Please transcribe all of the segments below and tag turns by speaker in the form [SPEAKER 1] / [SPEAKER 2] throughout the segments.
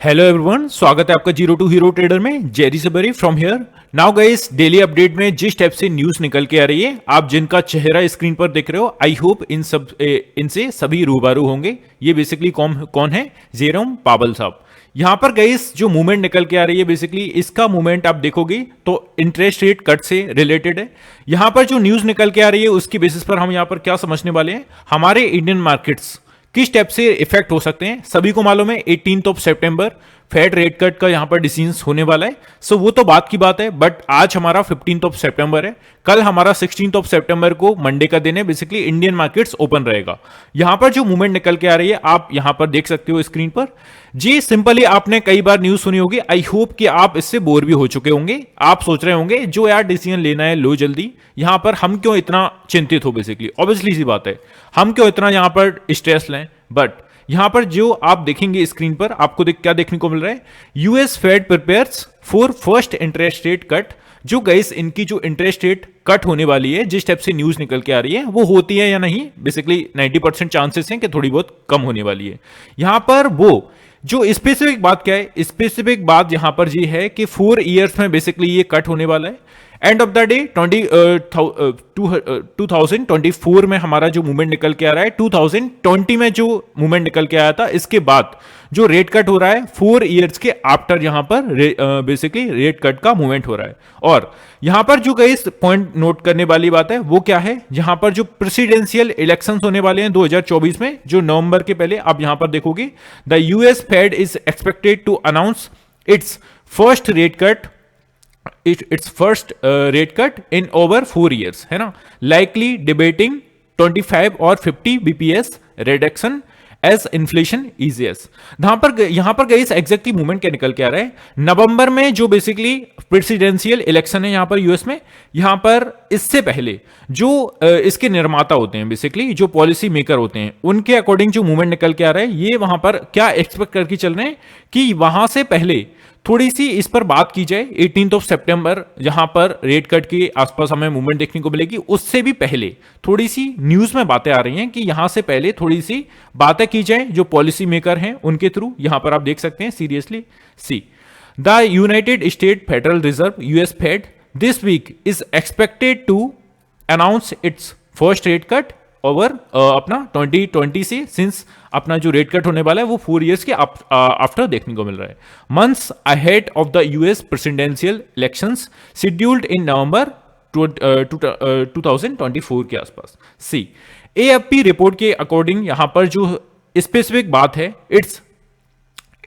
[SPEAKER 1] Hello everyone, स्वागत है आपका जीरो टू हीरो ट्रेडर में। Jerry Sabri from here. Now guys, daily update में जिस टाइप से न्यूज निकल के आ रही है, आप जिनका चेहरा स्क्रीन पर देख रहे हो, आई होप इनसे सभी रूबरू होंगे। ये बेसिकली कौन कौन है? जेरोम पावल साहब। यहाँ पर गाइस जो मूवमेंट निकल के आ रही है, बेसिकली इसका मूवमेंट आप देखोगे तो इंटरेस्ट रेट कट से रिलेटेड है। यहाँ पर जो न्यूज निकल के आ रही है उसकी बेसिस पर हम यहाँ पर क्या समझने वाले हैं, हमारे इंडियन मार्केट्स किस स्टेप से इफेक्ट हो सकते हैं। सभी को मालूम है 18 ऑफ सितंबर फेड रेट कट का यहां पर डिसीजन होने वाला है। सो वो तो बात की बात है, बट आज हमारा 15 ऑफ सितंबर है, कल हमारा 16 ऑफ सितंबर को मंडे का दिन है। बेसिकली इंडियन मार्केट्स ओपन रहेगा। यहां पर जो मूवमेंट निकल के आ रही है आप यहां पर देख सकते हो स्क्रीन पर। जी सिंपली आपने कई बार न्यूज सुनी होगी, आई होप कि आप इससे बोर भी हो चुके होंगे। आप सोच रहे होंगे जो यार डिसीजन लेना है लो जल्दी, यहां पर हम क्यों इतना चिंतित हो। बेसिकली ऑब्वियसली सी बात है, हम क्यों इतना यहां पर स्ट्रेस लें। बट यहां पर जो आप देखेंगे स्क्रीन पर, आपको क्या देखने को मिल रहा है, US Fed prepares for first interest rate cut. जो गाइस इनकी जो इंटरेस्ट रेट कट होने वाली है, जिस टाइप से न्यूज निकल के आ रही है, वो होती है या नहीं, बेसिकली 90% चांसेस हैं कि थोड़ी बहुत कम होने वाली है। यहां पर वो जो स्पेसिफिक बात क्या है, स्पेसिफिक बात यहां पर ये है कि 4 ईयर्स में बेसिकली ये कट होने वाला है। एंड ऑफ द डे 2024 में हमारा जो मूवमेंट निकल के आ रहा है, 2020 में जो मूवमेंट निकल के आया था, इसके बाद जो रेट कट हो रहा है 4 ईयर्स के आफ्टर, यहां पर बेसिकली रेट कट का मूवमेंट हो रहा है। और यहां पर जो गई पॉइंट नोट करने वाली बात है वो क्या है, यहां पर जो प्रेसिडेंशियल इलेक्शंस होने वाले हैं 2024 में, जो नवंबर के पहले, आप यहां पर देखोगे the US Fed is expected to announce its first rate cut, its first rate cut in over 4 years, है ना। लाइकली डिबेटिंग 25 और 50 BPS reduction as inflation eases. यहां पर गई एग्जैक्टली मूवमेंट क्या निकल के आ रहा है, नवंबर में जो बेसिकली प्रेसिडेंशियल इलेक्शन है यहां पर यूएस में, यहां पर इससे पहले जो इसके निर्माता होते हैं, बेसिकली जो पॉलिसी मेकर होते हैं, उनके अकॉर्डिंग जो मूवमेंट निकल के आ रहा है, ये वहां पर क्या एक्सपेक्ट करके चल रहे हैं कि वहां से पहले थोड़ी सी इस पर बात की जाए। 18 ऑफ सितंबर जहां पर रेट कट के आसपास हमें मूवमेंट देखने को मिलेगी, उससे भी पहले थोड़ी सी न्यूज में बातें आ रही हैं कि यहां से पहले थोड़ी सी बातें की जाए जो पॉलिसी मेकर हैं उनके थ्रू। यहां पर आप देख सकते हैं seriously see the United State Federal Reserve US Fed this week is expected to announce its first rate cut over अपना 2020 से, सिंस अपना जो रेट कट होने वाला है वो 4 ईयर्स के आफ्टर देखने को मिल रहा है। Months ahead of the US presidential elections scheduled in November 2024 के आसपास। सी एएफपी रिपोर्ट के अकॉर्डिंग यहां पर जो स्पेसिफिक बात है,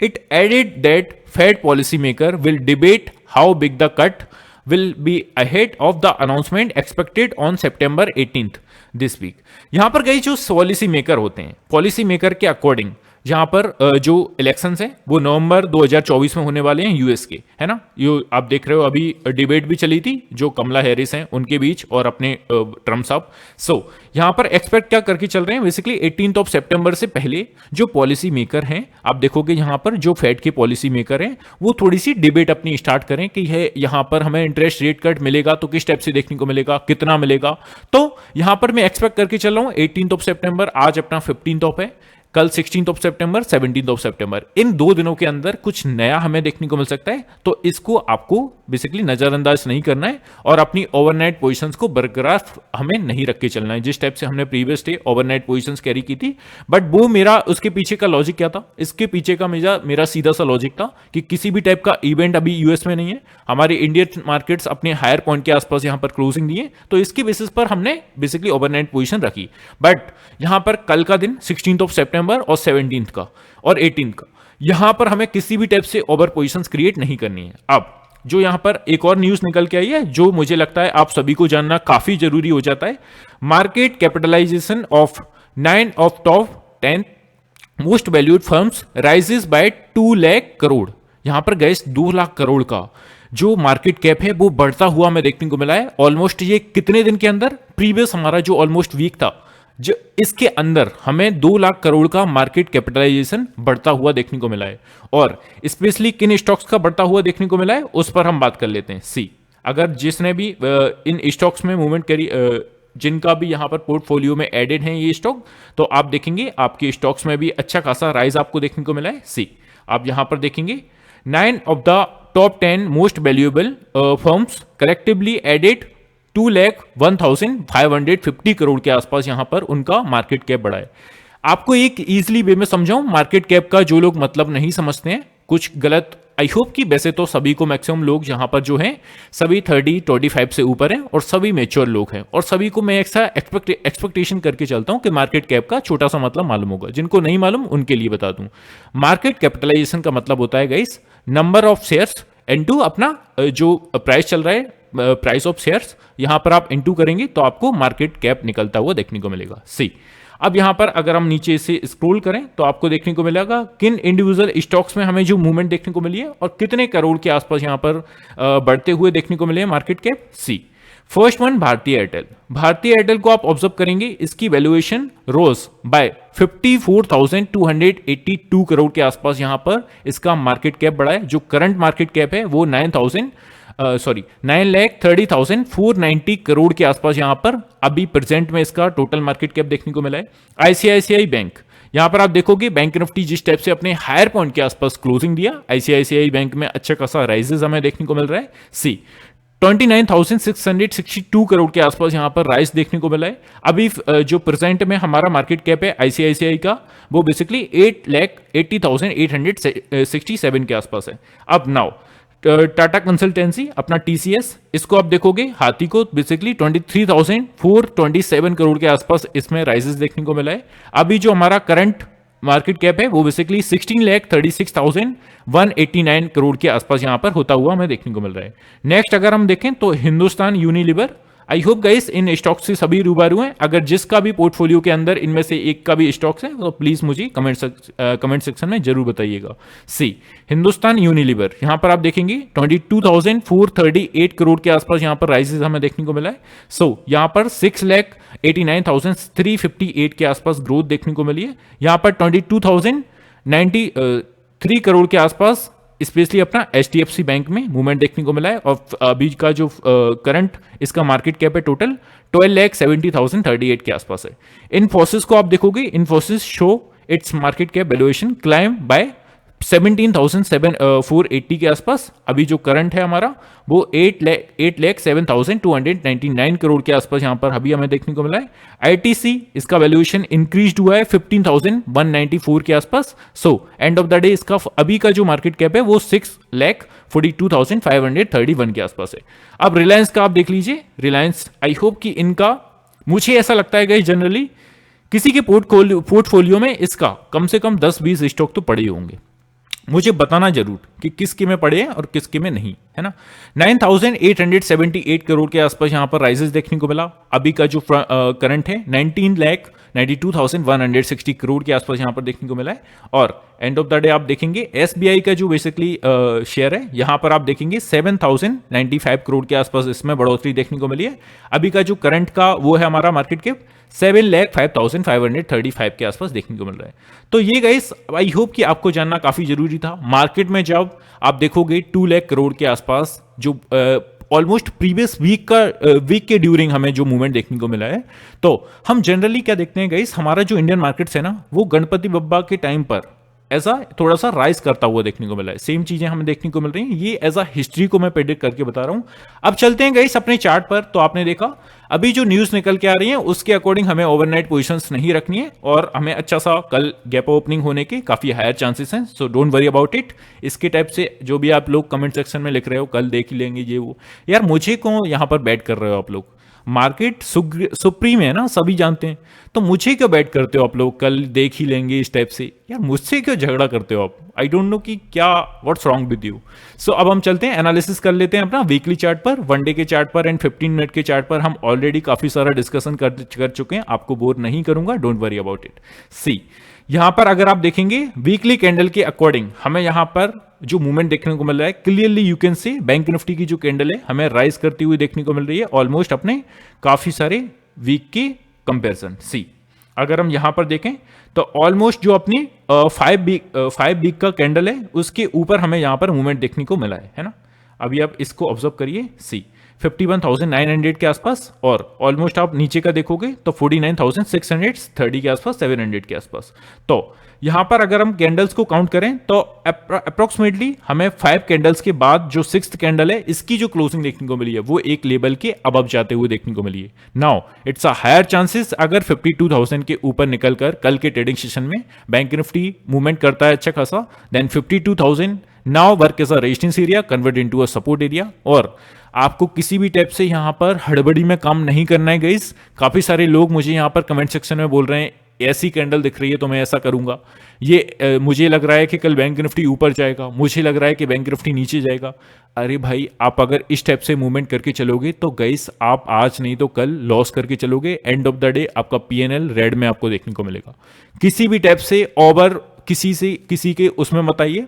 [SPEAKER 1] it added that Fed policy maker will debate how big the cut will be ahead of the announcement expected on September 18th this week। यहां पर गई जो पॉलिसी मेकर होते हैं, पॉलिसी मेकर के अकॉर्डिंग जहां पर जो इलेक्शंस हैं वो नवंबर 2024 में होने वाले हैं यूएस के, है ना। ये आप देख रहे हो, अभी डिबेट भी चली थी जो कमला हैरिस हैं उनके बीच और अपने ट्रम्प साहब। सो यहां पर एक्सपेक्ट क्या करके चल रहे हैं, बेसिकली 18 ऑफ सितंबर से पहले जो पॉलिसी मेकर हैं, आप देखोगे यहां पर जो फेड के पॉलिसी मेकर हैं वो थोड़ी सी डिबेट अपनी स्टार्ट करें कि है यहां पर हमें इंटरेस्ट रेट कट मिलेगा तो किस टाइप से देखने को मिलेगा, कितना मिलेगा। तो यहां पर मैं एक्सपेक्ट करके चल रहा हूं 18 ऑफ सितंबर, आज अपना 15 ऑफ है, कल 16 ऑफ सितंबर, 17 ऑफ सितंबर, इन 2 दिनों के अंदर कुछ नया हमें देखने को मिल सकता है। तो इसको आपको बेसिकली नजरअंदाज नहीं करना है और अपनी ओवरनाइट पोजीशंस को बरकरार हमें नहीं रख के चलना है, जिस टाइप से हमने previous day overnight positions carry की थी। बट वो मेरा उसके पीछे का लॉजिक क्या था, इसके पीछे का मेरा सीधा सा लॉजिक था कि किसी भी टाइप का इवेंट अभी यूएस में नहीं है, हमारे इंडियन मार्केट्स अपने हायर पॉइंट के आसपास यहां पर क्लोजिंग दिए, तो इसके बेसिस पर हमने बेसिकली ओवरनाइट पोजीशन रखी। बट यहां पर कल का दिन 16 ऑफ सितंबर और 17 का और 18 का, यहां पर हमें किसी भी टाइप से ओवर पोजीशंस क्रिएट नहीं करनी है। अब जो यहां पर एक और न्यूज निकल के आई है जो मुझे लगता है आप सभी को जानना काफी जरूरी हो जाता है, market capitalization of 9 of top 10 most valued firms rises by 2 lakh crore. यहां पर गए 2 लाख करोड़ का जो मार्केट कैप है वो बढ़ता हुआ हमें देखने को मिला है ऑलमोस्ट। ये कितने दिन के अंदर, प्रीवियस हमारा जो ऑलमोस्ट वीक था, जो इसके अंदर हमें 2 लाख करोड़ का मार्केट कैपिटलाइजेशन बढ़ता हुआ देखने को मिला है। और स्पेशली किन स्टॉक्स का बढ़ता हुआ देखने को मिला है उस पर हम बात कर लेते हैं। सी अगर जिसने भी इन स्टॉक्स में मूवमेंट करी, जिनका भी यहां पर पोर्टफोलियो में एडेड है ये स्टॉक, तो आप देखेंगे आपके स्टॉक्स में भी अच्छा खासा राइज आपको देखने को मिला है। सी आप यहां पर देखेंगे 9 of the top 10 most valuable firms collectively added 2,01,550 crore के आसपास यहां पर उनका मार्केट कैप बढ़ा है। आपको एक इजीली वे में समझाऊं मार्केट कैप का, जो लोग मतलब नहीं समझते हैं कुछ गलत, आई होप कि वैसे तो सभी को मैक्सिमम लोग यहां पर जो हैं सभी 30-25 से ऊपर हैं और सभी मेच्योर लोग हैं और सभी को मैं ऐसा एक्सपेक्टेशन करके चलता हूं कि मार्केट कैप का छोटा सा मतलब मालूम होगा। जिनको नहीं मालूम उनके लिए बता दूं, मार्केट कैपिटलाइजेशन का मतलब होता है guys number of shares into अपना जो प्राइस चल रहा है, प्राइस ऑफ शेयर्स, यहां पर आप इनटू करेंगे तो आपको मार्केट कैप निकलता हुआ देखने को मिलेगा। सी, अब यहां पर अगर हम नीचे से स्क्रॉल करें तो आपको देखने को मिलेगा किन इंडिविजुअल स्टॉक्स में हमें जो मूवमेंट देखने को मिली है और कितने करोड़ के आसपास यहां पर बढ़ते हुए देखने को मिले हैं मार्केट कैप। सी, फर्स्ट वन भारतीय एयरटेल। भारतीय एयरटेल को आप ऑब्जर्व करेंगे, इसकी वैल्यूएशन रोज बाय 54,282 करोड़ के आसपास यहां पर इसका मार्केट कैप बढ़ा है। जो करंट मार्केट कैप है वो 9,30,490 करोड़ के आसपास यहां पर अभी प्रेजेंट में इसका टोटल मार्केट कैप देखने को मिला है। आईसीआईसीआई बैंक, यहां पर आप देखोगे बैंक निफ्टी जिस टाइप से अपने हायर पॉइंट के आसपास क्लोजिंग दिया, आईसीआईसीआई बैंक में अच्छा खासा राइजेस हमें देखने को मिल रहा है। सी, 29,662 करोड़ के आसपास यहां पर राइज देखने को मिला है। अभी जो प्रेजेंट में हमारा मार्केट कैप है आईसीआईसीआई का वो बेसिकली 8,80,867 के आसपास है। अब नाउ टाटा कंसल्टेंसी अपना टीसीएस, इसको आप देखोगे हाथी को बेसिकली 23,427 करोड़ के आसपास इसमें राइजेस देखने को मिला है। अभी जो हमारा करंट मार्केट कैप है वो बेसिकली 16,36,189 करोड़ के आसपास यहां पर होता हुआ हमें देखने को मिल रहा है। नेक्स्ट अगर हम देखें तो Hindustan Unilever, I hope guys in stock से सभी रूबरू हैं। अगर जिसका भी पोर्टफोलियो के अंदर इनमें से एक का भी स्टॉक्स है तो प्लीज मुझे कमेंट सेक्शन में जरूर बताइएगा। सी, हिंदुस्तान यूनिलीवर, यहां पर आप देखेंगे 22,438 करोड़ के आसपास यहां पर राइजेस हमें देखने को मिला है। सो यहां पर 6,89,358 के आसपास ग्रोथ देखने को मिली है। यहां पर 22,093 करोड़ के आसपास स्पेशली अपना एचडीएफसी बैंक में मूवमेंट देखने को मिला है और अभी का जो करंट इसका मार्केट कैप है टोटल 12,70,038 के आसपास है। इन्फोसिस को आप देखोगे, Infosys show its market cap valuation climb by 17,480 के आसपास। अभी जो करंट है हमारा वो 8,07,299 करोड़ के आसपास यहां पर अभी हमें देखने को मिला है। आईटीसी, इसका वैल्यूएशन इंक्रीज हुआ है 15,194 के आसपास। So end of the day इसका अभी का जो मार्केट कैप है वो 6,42,531 के आसपास है। अब रिलायंस का आप देख लीजिए, रिलायंस आई होप कि इनका, मुझे ऐसा लगता है गाइस जनरली किसी के पोर्टफोलियो में इसका कम से कम 10-20 स्टॉक तो पड़े होंगे। मुझे बताना जरूर कि किसके में पड़े हैं और किसके में नहीं, है ना। 9,878 करोड़ के आसपास यहां पर राइजेस देखने को मिला। अभी का जो करंट है 19,92,160 करोड़ के आसपास यहां पर देखने को मिला है। और एंड ऑफ द डे आप देखेंगे एसबीआई का जो बेसिकली शेयर है यहां पर आप देखेंगे 7,095 करोड़ के आसपास इसमें बढ़ोतरी देखने को मिली है। अभी का जो करंट का वो है हमारा मार्केट कैप 7,05,535 के आसपास देखने को मिल रहा है। तो ये गाइस आई होप कि आपको जानना काफी जरूरी था। मार्केट में जब आप देखोगे 2 लाख करोड़ के आसपास जो ऑलमोस्ट प्रीवियस वीक के ड्यूरिंग हमें जो मूवमेंट देखने को मिला है, तो हम जनरली क्या देखते हैं गाइस, हमारा जो इंडियन मार्केट्स है ना वो गणपति बप्पा के टाइम पर ऐसा थोड़ा सा राइज करता हुआ देखने को मिला है। सेम चीजें हमें देखने को मिल रही हैं। ये एज अ हिस्ट्री को मैं प्रेडिक्ट करके बता रहा हूं। अब चलते हैं गाइस अपने चार्ट पर। तो आपने देखा अभी जो न्यूज निकल के आ रही है उसके अकॉर्डिंग हमें ओवरनाइट पोजीशंस नहीं रखनी है और हमें अच्छा सा कल गैप ओपनिंग होने के काफी हायर चांसेस हैं। So don't worry about it. इसके टाइप से जो भी आप लोग कमेंट सेक्शन में लिख रहे हो कल देख ही लेंगे ये वो, यार मुझे क्यों यहां पर बैट कर रहे हो आप लोग। मार्केट सुप्रीम है ना, सभी जानते हैं, तो मुझे क्यों बैट करते हो आप लोग कल देख ही लेंगे इस टाइप से। यार मुझसे क्यों झगड़ा करते हो आप, आई डोंट नो कि क्या व्हाट्स रॉन्ग विद यू। सो अब हम चलते हैं एनालिसिस कर लेते हैं अपना वीकली चार्ट पर, वनडे के चार्ट पर एंड 15 मिनट के चार्ट पर। हम ऑलरेडी काफी सारा डिस्कशन कर चुके हैं, आपको बोर नहीं करूंगा, डोंट वरी अबाउट इट। सी, यहां पर अगर आप देखेंगे वीकली कैंडल के अकॉर्डिंग हमें यहां पर जो मूवमेंट देखने को मिल रहा है clearly you can see bank Nifty की जो कैंडल है हमें राइज करती हुई देखने को मिल रही है ऑलमोस्ट अपने काफी सारे वीक के कंपैरिजन। सी, अगर हम यहां पर देखें तो ऑलमोस्ट जो अपनी 5 वीक का कैंडल है उसके ऊपर हमें यहां पर मूवमेंट देखने को मिला है ना। अभी आप इसको ऑब्जर्व करिए। सी, 51,900 के आसपास, और ऑलमोस्ट आप नीचे का देखोगे तो 49,630 के आसपास, 700 के आसपास। तो यहां पर अगर हम कैंडल्स को काउंट करें तो अप्रोक्सीमेटली हमें 5 कैंडल्स के बाद जो 6th कैंडल है, इसकी जो क्लोजिंग देखने को मिली है वो एक लेवल के अबव जाते हुए देखने को मिली है। Now it's a higher chances अगर 52,000 के ऊपर निकलकर कल के ट्रेडिंग सेशन में बैंक निफ्टी मूवमेंट करता है अच्छा खासा, then 52,000 now work as a resistance area convert into a support area. और आपको किसी भी टाइप से यहां पर हड़बड़ी में काम नहीं करना है गाइस। काफी सारे लोग मुझे यहां पर कमेंट सेक्शन में बोल रहे हैं ऐसी कैंडल दिख रही है तो मैं ऐसा करूंगा, ये मुझे लग रहा है कि कल बैंक निफ्टी ऊपर जाएगा, मुझे लग रहा है कि बैंक निफ्टी नीचे जाएगा। अरे भाई, आप अगर इस टाइप से मूवमेंट करके चलोगे तो गाइस आप आज नहीं तो कल लॉस करके चलोगे। एंड ऑफ द डे आपका पीएनएल रेड में आपको देखने को मिलेगा। किसी भी टाइप से ओवर किसी के उसमें मत आइए।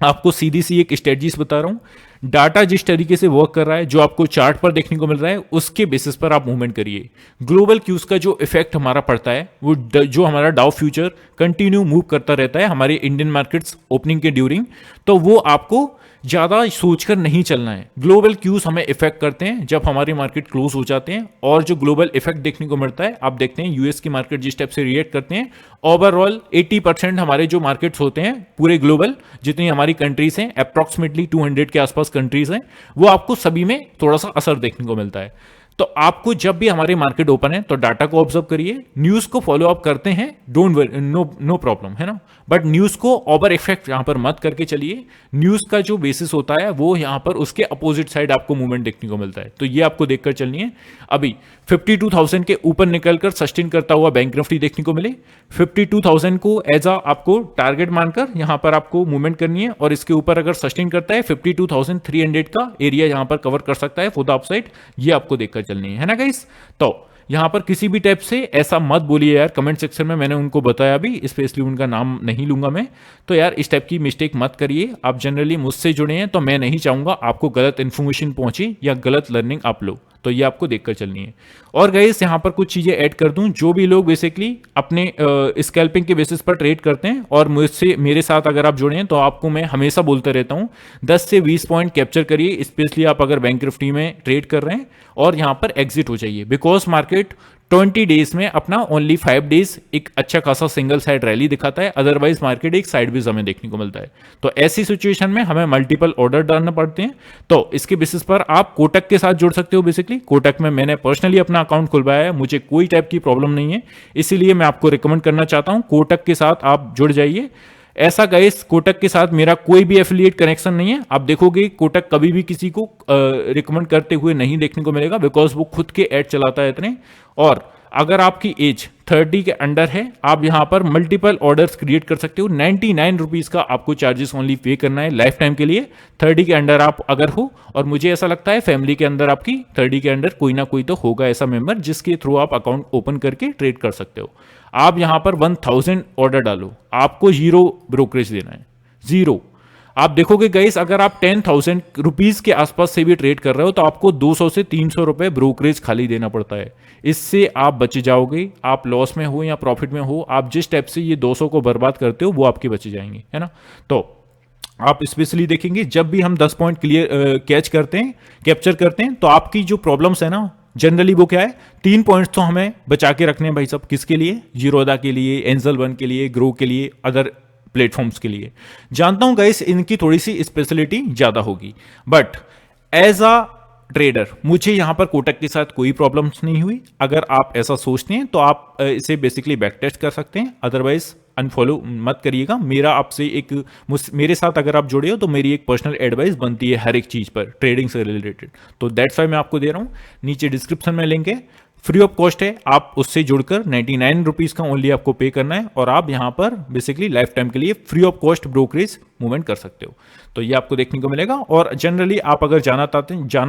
[SPEAKER 1] आपको सीधी सी एक स्ट्रेटजीज बता रहा हूं। डाटा जिस तरीके से वर्क कर रहा है, जो आपको चार्ट पर देखने को मिल रहा है, उसके बेसिस पर आप मूवमेंट करिए। ग्लोबल क्यूज का जो इफेक्ट हमारा पड़ता है, वो जो हमारा डाउ फ्यूचर कंटिन्यू मूव करता रहता है हमारे इंडियन मार्केट्स ओपनिंग के ड्यूरिंग, तो वो आपको ज्यादा सोचकर नहीं चलना है। ग्लोबल क्यूज हमें इफेक्ट करते हैं जब हमारे मार्केट क्लोज हो जाते हैं, और जो ग्लोबल इफेक्ट देखने को मिलता है, आप देखते हैं यूएस की मार्केट जिस टाइप से रिएक्ट करते हैं, ओवरऑल 80% हमारे जो मार्केट्स होते हैं पूरे ग्लोबल, जितनी हमारी कंट्रीज हैं, अप्रॉक्सीमेटली 200 के आसपास कंट्रीज हैं, वो आपको सभी में थोड़ा सा असर देखने को मिलता है। तो आपको जब भी हमारे मार्केट ओपन है तो डाटा को ऑब्जर्व करिए, न्यूज को फॉलो अप करते हैं, डोंट वरी, नो प्रॉब्लम है ना, बट न्यूज को ओवर इफेक्ट यहां पर मत करके चलिए। न्यूज का जो बेसिस होता है वो यहां पर उसके अपोजिट साइड आपको मूवमेंट देखने को मिलता है, तो ये आपको देखकर चलनी है। अभी 52,000 के ऊपर निकलकर सस्टेन करता हुआ बैंक निफ्टी देखने को मिले, 52,000 को एज अ आपको टारगेट मानकर यहां पर आपको मूवमेंट करनी है, और इसके ऊपर अगर सस्टेन करता है 52,300 का एरिया यहां पर कवर कर सकता है फॉर द अपसाइड, ये आपको देखकर चलनी है ना गाइस। तो यहां पर किसी भी टाइप से ऐसा मत बोलिए यार, कमेंट सेक्शन में मैंने उनको बताया भी, स्पेशली उनका नाम नहीं लूंगा मैं, तो यार इस टाइप की मिस्टेक मत करिए। आप जनरली मुझसे जुड़े हैं तो मैं नहीं चाहूंगा आपको गलत इन्फॉर्मेशन पहुंचे या गलत लर्निंग आप लो, तो ये आपको देखकर चलनी है। और गाइस यहां पर कुछ चीजें ऐड कर दूं, जो भी लोग बेसिकली अपने स्कैल्पिंग के बेसिस पर ट्रेड करते हैं और मुझसे मेरे साथ अगर आप जुड़े हैं तो आपको मैं हमेशा बोलता रहता हूं 10 से 20 पॉइंट कैप्चर करिए, स्पेशली आप अगर बैंक निफ्टी में ट्रेड कर रहे हैं, और यहां पर एग्जिट हो जाइए, बिकॉज मार्केट 20 डेज में अपना ओनली 5 डेज एक अच्छा खासा सिंगल साइड रैली दिखाता है, अदरवाइज मार्केट एक साइडवेज हमें देखने को मिलता है। तो ऐसी सिचुएशन में हमें मल्टीपल ऑर्डर डालना पड़ते हैं, तो इसके बेसिस पर आप कोटक के साथ जुड़ सकते हो। बेसिकली कोटक में मैंने पर्सनली अपना अकाउंट खुलवाया है, मुझे कोई टाइप की प्रॉब्लम नहीं है, इसीलिए मैं आपको रिकमेंड करना चाहता हूं कोटक के साथ आप जुड़ जाइए। ऐसा गाइस, कोटक के साथ मेरा कोई भी एफिलिएट कनेक्शन नहीं है। आप देखोगे कोटक कभी भी किसी को रिकमेंड करते हुए नहीं देखने को मिलेगा, बिकॉज वो खुद के एड चलाता है इतने। और अगर आपकी एज 30 के अंडर है, आप यहां पर मल्टीपल ऑर्डर्स क्रिएट कर सकते हो। 99 रुपीज का आपको चार्जेस ओनली पे करना है लाइफ टाइम के लिए। 30 के अंडर आप अगर हो, और मुझे ऐसा लगता है फैमिली के अंदर आपकी 30 के अंडर कोई ना कोई तो होगा ऐसा मेंबर जिसके थ्रू आप अकाउंट ओपन करके ट्रेड कर सकते हो। आप यहां पर 1000 ऑर्डर डालो, आपको 0 ब्रोकरेज देना है, 0। आप देखोगे गाइस, अगर आप 10,000 रुपीज के आसपास से भी ट्रेड कर रहे हो तो आपको 200 से 300 रुपए ब्रोकरेज खाली देना पड़ता है। इससे आप बच जाओगे, आप लॉस में हो या प्रॉफिट में हो, आप जिस टाइप से ये 200 को बर्बाद करते हो वो आपके बचे जाएंगे, है ना। तो आप स्पेशली देखेंगे जब भी हम 10 पॉइंट कैप्चर करते हैं, तो आपकी जो प्रॉब्लम्स है ना, जनरली वो क्या है, 3 पॉइंट्स तो हमें बचा के रखने हैं भाई साहब। किसके लिए? जीरोधा के लिए, एंजल वन के लिए, ग्रो के लिए, अदर प्लेटफॉर्म्स के लिए। जानता हूं गाइस इनकी थोड़ी सी स्पेशलिटी ज्यादा होगी, बट एज अ ट्रेडर मुझे यहां पर कोटक के साथ कोई प्रॉब्लम्स नहीं हुई। अगर आप ऐसा सोचते हैं तो आप इसे बेसिकली बैक टेस्ट कर सकते हैं, अदरवाइज अनफॉलो मत करिएगा। मेरा आपसे मेरे साथ अगर आप जुड़े हो तो मेरी एक पर्सनल एडवाइस बनती है हर एक चीज पर ट्रेडिंग से रिलेटेड, तो दैट्स वाई मैं आपको दे रहा हूं। नीचे डिस्क्रिप्शन में लिंक है, फ्री ऑफ कॉस्ट है, आप उससे जुड़कर 99 रुपीज का ओनली आपको पे करना है, और आप यहां पर बेसिकली लाइफ टाइम के लिए free of cost brokerage movement कर सकते हो। तो ये आपको देखने को मिलेगा। और जनरली आप अगर जाना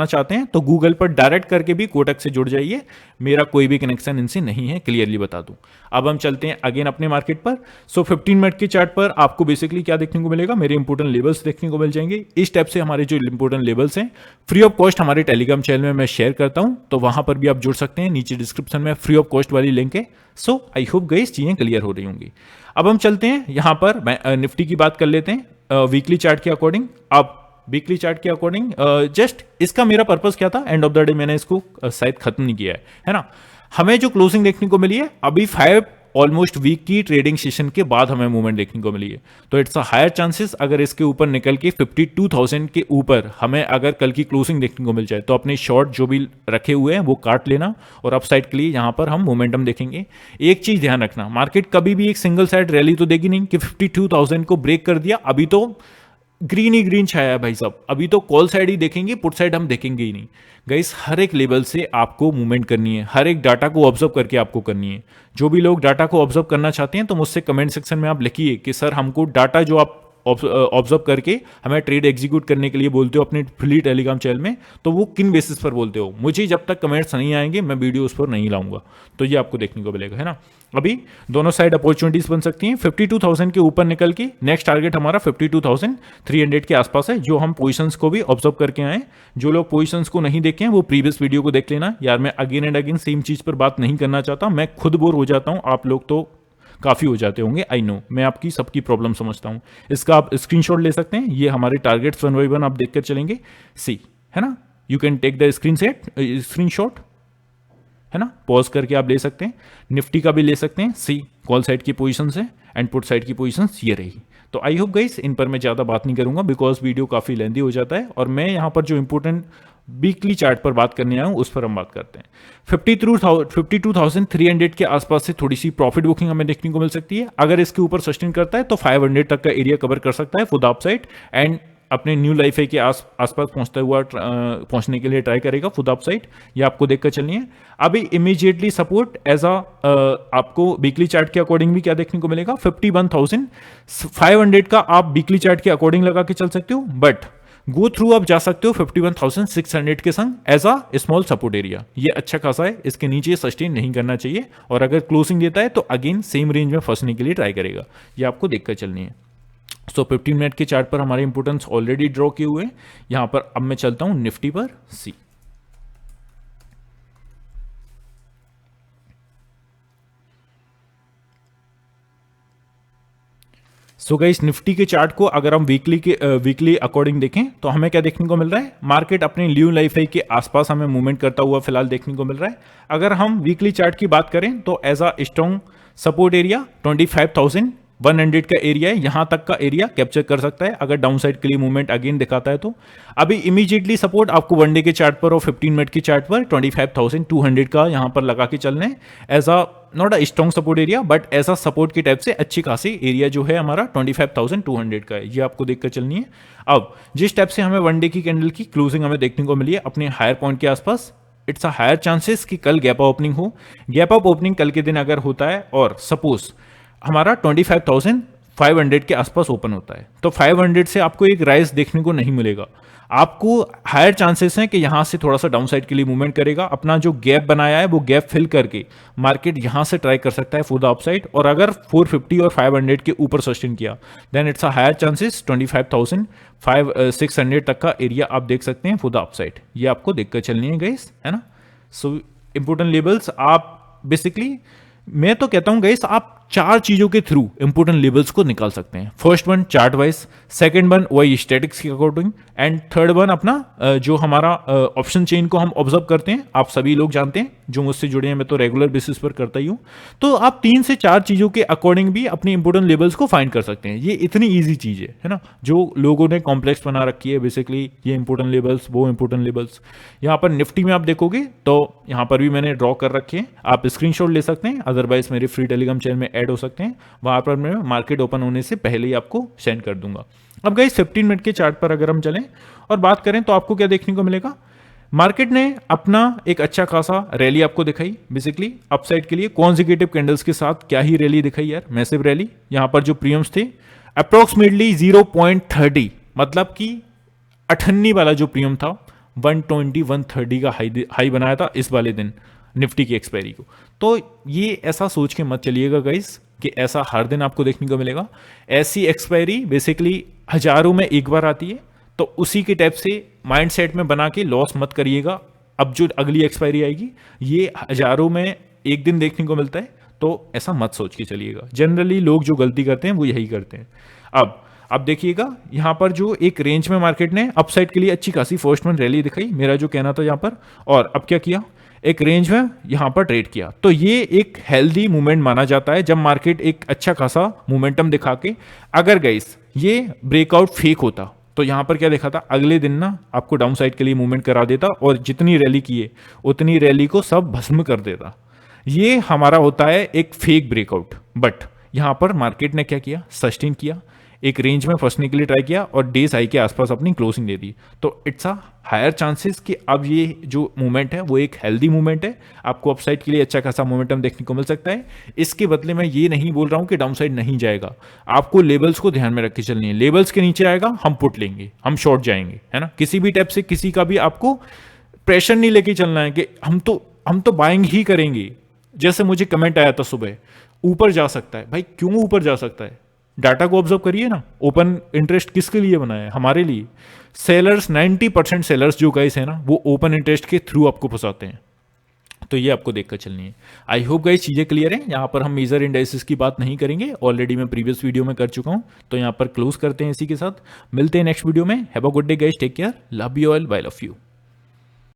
[SPEAKER 1] चाहते हैं तो गूगल पर डायरेक्ट करके भी कोटक से जुड़ जाइए, मेरा कोई भी कनेक्शन इनसे नहीं है, क्लियरली बता दूं। अब हम चलते हैं अगेन अपने मार्केट पर। सो 15 मिनट के चार्ट पर आपको बेसिकली क्या देखने को मिलेगा, मेरे इंपोर्टेंट लेवल्स देखने को मिल जाएंगे। इस टाइप से हमारे जो इंपोर्टेंट लेवल्स हैं फ्री ऑफ कॉस्ट हमारे टेलीग्राम चैनल में मैं शेयर करता हूं, तो वहां पर भी आप जुड़ सकते हैं। नीचे डिस्क्रिप्शन में फ्री ऑफ कॉस्ट वाली लिंक है। सो आई होप गाइस चीजें क्लियर हो रही होंगी। अब हम चलते हैं यहां पर निफ्टी की बात कर लेते हैं वीकली चार्ट के अकॉर्डिंग। अब वीकली चार्ट के अकॉर्डिंग जस्ट इसका मेरा पर्पस क्या था, एंड ऑफ द डे मैंने इसको शायद खत्म नहीं किया है ना। हमें जो क्लोजिंग देखने को मिली है अभी 5 ऑलमोस्ट वीक की ट्रेडिंग सेशन के बाद हमें मूवमेंट देखने को मिली है, तो इट्स अ हायर चांसेस अगर इसके ऊपर निकल के 52,000 के ऊपर हमें अगर कल की क्लोजिंग देखने को मिल जाए तो अपने शॉर्ट जो भी रखे हुए हैं वो काट लेना, और अपसाइड के लिए यहां पर हम मोमेंटम देखेंगे। एक चीज ध्यान रखना, मार्केट कभी भी एक सिंगल साइड रैली तो देगी नहीं कि 52,000 को ब्रेक कर दिया, अभी तो ग्रीन ही ग्रीन छाया है भाई साहब, अभी तो कॉल साइड ही देखेंगे, पुट साइड हम देखेंगे ही नहीं। गाइस हर एक लेवल से आपको मूवमेंट करनी है, हर एक डाटा को ऑब्जर्व करके आपको करनी है। जो भी लोग डाटा को ऑब्जर्व करना चाहते हैं तो मुझसे कमेंट सेक्शन में आप लिखिए कि सर हमको डाटा जो आप ऑब्जर्व करके हमें ट्रेड एग्जीक्यूट करने के लिए बोलते हो अपने फ्री टेलीग्राम चैनल में, तो वो किन बेसिस पर बोलते हो। मुझे जब तक कमेंट्स नहीं आएंगे मैं वीडियो उस पर नहीं लाऊंगा, तो ये आपको देखने को मिलेगा, है ना। अभी दोनों साइड अपॉर्चुनिटीज बन सकती हैं। 52,000 के ऊपर निकल के नेक्स्ट टारगेट हमारा 52,300 के आसपास है, जो हम पोजीशंस को भी ऑब्जर्व करके आए। जो लोग पोजीशंस को नहीं देखे हैं वो प्रीवियस वीडियो को देख लेना यार, मैं अगेन एंड अगेन सेम चीज पर बात नहीं करना चाहता, मैं खुद बोर हो जाता हूं, आप लोग तो काफी हो जाते होंगे, आई नो, मैं आपकी सबकी प्रॉब्लम समझता हूं। इसका आप स्क्रीनशॉट ले सकते हैं, ये हमारे टारगेट्स 1 बाय 1 आप देखकर चलेंगे, सी, है ना, you can take the screenshot, है ना, पॉज करके आप ले सकते हैं। निफ्टी का भी ले सकते हैं, सी कॉल साइड की पोजीशन है एंड पुट साइड की पोजीशन ये रही। तो आई होप गाइस इन पर मैं ज़्यादा बात नहीं करूंगा बिकॉज वीडियो काफ़ी लेंदी हो जाता है, और मैं यहाँ पर जो इंपॉर्टेंट वीकली चार्ट पर बात करने आया हूँ उस पर हम बात करते हैं। 52,300 के आसपास से थोड़ी सी प्रॉफिट बुकिंग हमें देखने को मिल सकती है। अगर इसके ऊपर सस्टेन करता है तो 500 तक का एरिया कवर कर सकता है फॉर द अपसाइड, एंड अपने न्यू लाइफ के आसपास पहुंचने के लिए ट्राई करेगा फॉर द अपसाइड। ये आपको देखकर चलनी है। अभी इमीडिएटली सपोर्ट एज आपको वीकली चार्ट के अकॉर्डिंग भी क्या देखने को मिलेगा, 51,500 का आप वीकली चार्ट के अकॉर्डिंग लगा के चल सकते हो, बट गो थ्रू आप जा सकते हो 51,600 के संग as a small support area. ये अच्छा खासा है, इसके नीचे सस्टेन नहीं करना चाहिए, और अगर क्लोजिंग देता है तो अगेन सेम रेंज में फंसने के लिए ट्राई करेगा। ये आपको देखकर चलनी है। सो 15 मिनट के चार्ट पर हमारे इंपोर्टेंस ऑलरेडी ड्रॉ किए हुए हैं। यहां पर अब मैं चलता हूं निफ्टी पर, सी। सो गाइस निफ्टी के चार्ट को अगर हम वीकली अकॉर्डिंग देखें तो हमें क्या देखने को मिल रहा है, मार्केट अपने न्यू लाइफ हाई के आसपास हमें मूवमेंट करता हुआ फिलहाल देखने को मिल रहा है। अगर हम वीकली चार्ट की बात करें तो as a strong support area 25,100 का एरिया है, यहां तक का एरिया कैप्चर कर सकता है अगर डाउन साइड के लिए मूवमेंट अगेन दिखाता है तो। अभी इमीडिएटली सपोर्ट आपको वनडे के चार्ट पर और 15 मिनट के चार्ट पर 25,200 का यहां पर लगा के चलना है as a not a strong support area, but as a support के टाइप से अच्छी खासी एरिया जो है हमारा 25,200 का है। ये आपको देखकर चलनी है। अब जिस टाइप से हमें वनडे की कैंडल की क्लोजिंग हमें देखने को मिली है अपने हायर पॉइंट के आसपास, इट्स अ हायर चांसेस कि कल गैप अप ओपनिंग हो। गैप अप ओपनिंग कल के दिन अगर होता है और सपोज हमारा 25,500 के आसपास ओपन होता है तो 500 से आपको एक राइज देखने को नहीं मिलेगा। आपको हायर चांसेस हैं कि यहां से थोड़ा सा डाउन साइड के लिए मूवमेंट करेगा, अपना जो गैप बनाया है वो गैप फिल करके मार्केट यहां से ट्राई कर सकता है फॉर द अपसाइड, और अगर 450 और 500 के ऊपर सस्टेन किया then it's a higher chances 25,600 तक का एरिया आप देख सकते हैं फॉर द अपसाइड। ये आपको देखकर चलनी है गाइस, है ना। सो इंपोर्टेंट लेवल्स आप बेसिकली, मैं तो कहता हूं गाइस आप 4 चीजों के थ्रू इंपोर्टेंट लेवल्स को निकाल सकते हैं। First one chart wise, second one वही स्टैटिक्स के अकॉर्डिंग, एंड थर्ड वन अपना जो हमारा ऑप्शन चेन को हम ऑब्जर्व करते हैं। आप सभी लोग जानते हैं जो मुझसे जुड़े हैं, मैं तो रेगुलर बेसिस पर करता ही हूं। तो आप 3 से 4 चीजों के अकॉर्डिंग भी अपने इंपोर्टेंट लेवल्स को फाइंड कर सकते हैं। ये इतनी ईजी चीज है ना, जो लोगों ने कॉम्प्लेक्स बना रखी है बेसिकली, ये इंपोर्टेंट लेवल्स वो इंपोर्टेंट लेवल्स। यहाँ पर निफ्टी में आप देखोगे तो यहाँ पर भी मैंने ड्रॉ कर रखे हैं, आप स्क्रीनशॉट ले सकते हैं, अदरवाइज मेरे फ्री टेलीग्राम चैनल में ऐड हो सकते हैं, वहां पर मैं मार्केट ओपन होने से पहले ही आपको सेंड कर दूंगा। अब गाइस 15 मिनट के चार्ट पर अगर हम चलें और बात करें तो आपको क्या देखने को मिलेगा, मार्केट ने अपना एक अच्छा खासा रैली आपको दिखाई बेसिकली अपसाइड के लिए, कॉन्जिक्यूटिव कैंडल्स के साथ क्या ही रैली दिखाई यार, मैसिव रैली। यहां पर जो प्रीमियम्स थे अप्रोक्सीमेटली 0.30, मतलब कि 98 वाला जो प्रीमियम था 120-130 का हाई बनाया था इस वाले दिन निफ्टी की एक्सपायरी को। तो ये ऐसा सोच के मत चलिएगा गाइस कि ऐसा हर दिन आपको देखने को मिलेगा। ऐसी एक्सपायरी बेसिकली हजारों में एक बार आती है, तो उसी के टाइप से माइंडसेट में बना के लॉस मत करिएगा। अब जो अगली एक्सपायरी आएगी ये हजारों में एक दिन देखने को मिलता है, तो ऐसा मत सोच के चलिएगा। जनरली लोग जो गलती करते हैं वो यही करते हैं। अब अब देखिएगा यहाँ पर जो एक रेंज में मार्केट ने अपसाइड के लिए अच्छी खासी फर्स्ट वन रैली दिखाई, मेरा जो कहना था यहाँ पर, और अब क्या किया, एक रेंज में यहाँ पर ट्रेड किया। तो ये एक हेल्दी मूवमेंट माना जाता है जब मार्केट एक अच्छा खासा मोमेंटम दिखा के, अगर गाइस ये ब्रेकआउट फेक होता तो यहाँ पर क्या देखा था, अगले दिन ना आपको डाउन साइड के लिए मूवमेंट करा देता और जितनी रैली किए उतनी रैली को सब भस्म कर देता। ये हमारा होता है एक फेक ब्रेकआउट। बट यहाँ पर मार्केट ने क्या किया, सस्टेन किया, एक रेंज में फंसने के लिए ट्राई किया और डेज हाई के आसपास अपनी क्लोजिंग दे दी। तो इट्स अ हायर चांसेस कि अब ये जो मूवमेंट है वो एक हेल्दी मूवमेंट है, आपको अपसाइड के लिए अच्छा खासा मोमेंटम देखने को मिल सकता है। इसके बदले मैं ये नहीं बोल रहा हूं कि डाउन साइड नहीं जाएगा, आपको लेवल्स को ध्यान में रख के चलनी है। लेवल्स के नीचे आएगा हम पुट लेंगे, हम शॉर्ट जाएंगे, है ना। किसी भी टाइप से किसी का भी आपको प्रेशर नहीं लेके चलना है कि हम तो बाइंग ही करेंगे। जैसे मुझे कमेंट आया था सुबह, ऊपर जा सकता है, भाई क्यों ऊपर जा सकता है, डाटा को ऑब्जर्व करिए ना। ओपन इंटरेस्ट किसके लिए बनाया है, हमारे लिए। सेलर्स 90% सेलर्स जो गाइस है ना वो ओपन इंटरेस्ट के थ्रू आपको फंसाते हैं, तो ये आपको देखकर चलनी है। आई होप गाइस चीजें क्लियर हैं। यहाँ पर हम मेजर इंडाइसिस की बात नहीं करेंगे, ऑलरेडी मैं प्रीवियस वीडियो में कर चुका हूं, तो यहाँ पर क्लोज करते हैं इसी के साथ। मिलते हैं नेक्स्ट वीडियो में। Have a good day guys, take care, love you all, bye love you.